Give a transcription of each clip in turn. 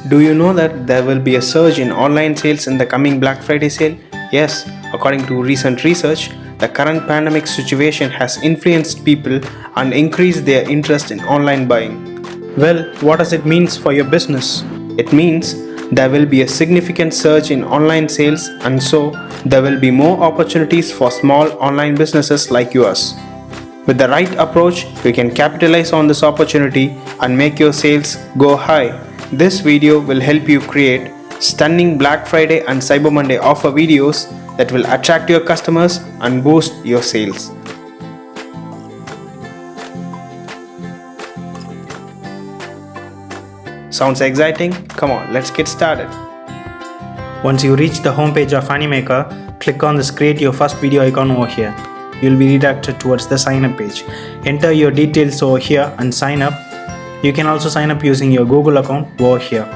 Do you know that there will be a surge in online sales in the coming Black Friday sale? Yes, according to recent research, the current pandemic situation has influenced people and increased their interest in online buying. Well, what does it mean for your business? It means there will be a significant surge in online sales, and so there will be more opportunities for small online businesses like yours. With the right approach, you can capitalize on this opportunity and make your sales go high. This video will help you create stunning Black Friday and Cyber Monday offer videos that will attract your customers and boost your sales. Sounds exciting? Come on, let's get started. Once you reach the homepage of Animaker, click on this create your first video icon over here. You'll be redirected towards the sign up page. Enter your details over here and sign up. You can also sign up using your Google account over here.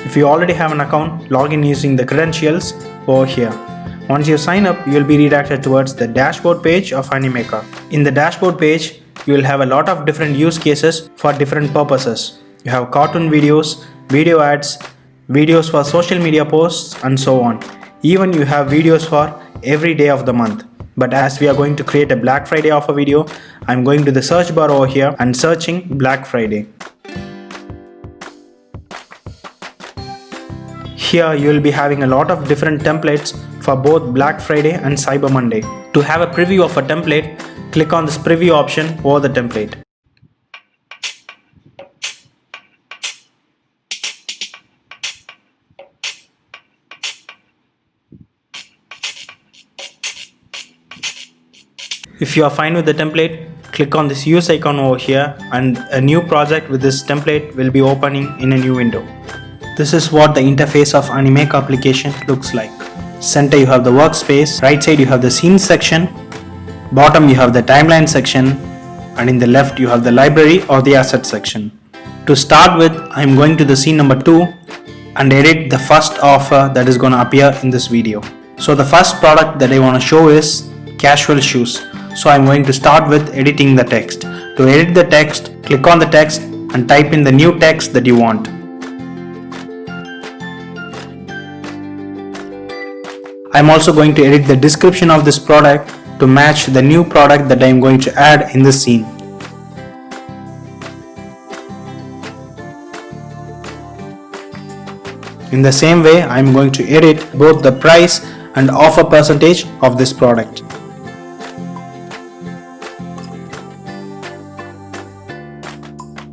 If you already have an account, log in using the credentials over here. Once you sign up, you will be redirected towards the dashboard page of Animaker. In the dashboard page, you will have a lot of different use cases for different purposes. You have cartoon videos, video ads, videos for social media posts, and so on. Even you have videos for every day of the month. But as we are going to create a Black Friday offer video, I'm going to the search bar over here and searching Black Friday. Here you will be having a lot of different templates for both Black Friday and Cyber Monday. To have a preview of a template, click on this preview option over the template. If you are fine with the template, click on this use icon over here and a new project with this template will be opening in a new window. This is what the interface of Animaker application looks like. Center you have the workspace, right side you have the scenes section, bottom you have the timeline section, and in the left you have the library or the asset section. To start with, I am going to the scene number 2 and edit the first offer that is going to appear in this video. So the first product that I want to show is casual shoes. So I'm going to start with editing the text. To edit the text, click on the text and type in the new text that you want. I'm also going to edit the description of this product to match the new product that I'm going to add in this scene. In the same way, I'm going to edit both the price and offer percentage of this product.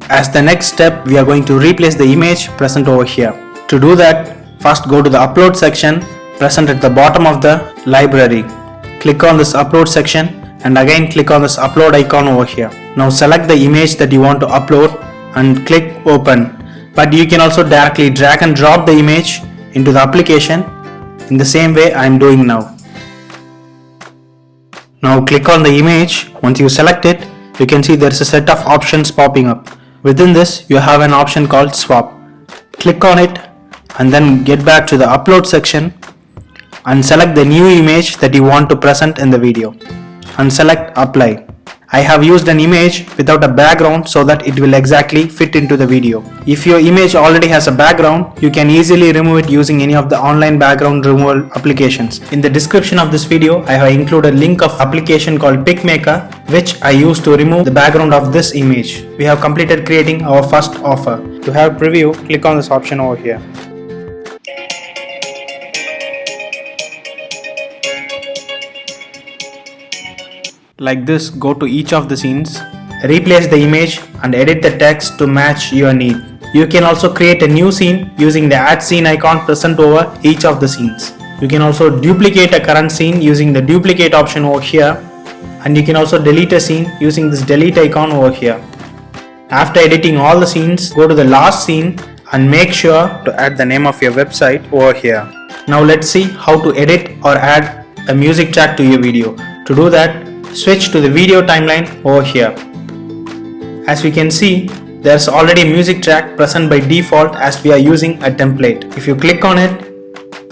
As the next step, we are going to replace the image present over here. To do that, first go to the upload section present at the bottom of the library. Click on this upload section and again click on this upload icon over here. Now select the image that you want to upload and click open. But you can also directly drag and drop the image into the application in the same way I am doing now. Now click on the image. Once you select it, you can see there is a set of options popping up. Within this, you have an option called swap. Click on it and then get back to the upload section and select the new image that you want to present in the video and select apply. I have used an image without a background so that it will exactly fit into the video. If your image already has a background, you can easily remove it using any of the online background removal applications. In the description of this video, I have included a link of application called PicMaker, which I use to remove the background of this image. We have completed creating our first offer. To have preview, click on this option over here. Like this, go to each of the scenes, replace the image and edit the text to match your need. You can also create a new scene using the add scene icon present over each of the scenes. You can also duplicate a current scene using the duplicate option over here, and you can also delete a scene using this delete icon over here. After editing all the scenes, go to the last scene and make sure to add the name of your website over here. Now let's see how to edit or add a music track to your video. To do that, switch to the video timeline over here. As we can see, there's already a music track present by default as we are using a template. If you click on it,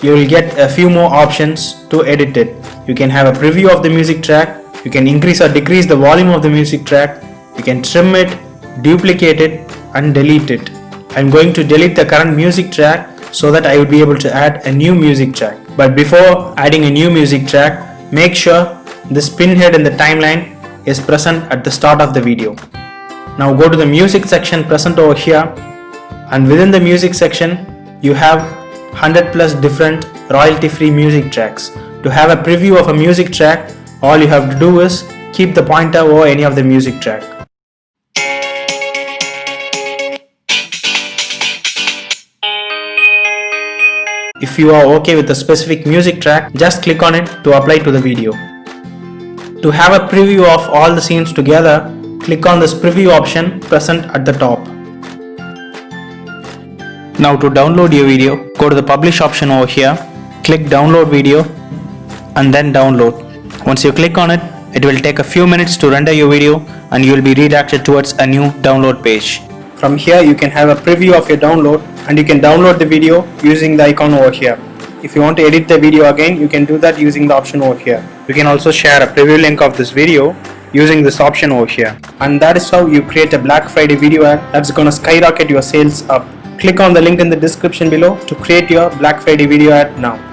you will get a few more options to edit it. You can have a preview of the music track, you can increase or decrease the volume of the music track, you can trim it, duplicate it and delete it. I'm going to delete the current music track so that I would be able to add a new music track. But before adding a new music track, make sure this pinhead in the timeline is present at the start of the video. Now go to the music section present over here, and within the music section you have 100 plus different royalty free music tracks. To have a preview of a music track, all you have to do is keep the pointer over any of the music track. If you are okay with a specific music track, just click on it to apply to the video. To have a preview of all the scenes together, click on this preview option present at the top. Now to download your video, go to the publish option over here, click download video and then download. Once you click on it, it will take a few minutes to render your video and you will be redirected towards a new download page. From here you can have a preview of your download and you can download the video using the icon over here. If you want to edit the video again, you can do that using the option over here. You can also share a preview link of this video using this option over here. And that is how you create a Black Friday video ad that's gonna skyrocket your sales up. Click on the link in the description below to create your Black Friday video ad now.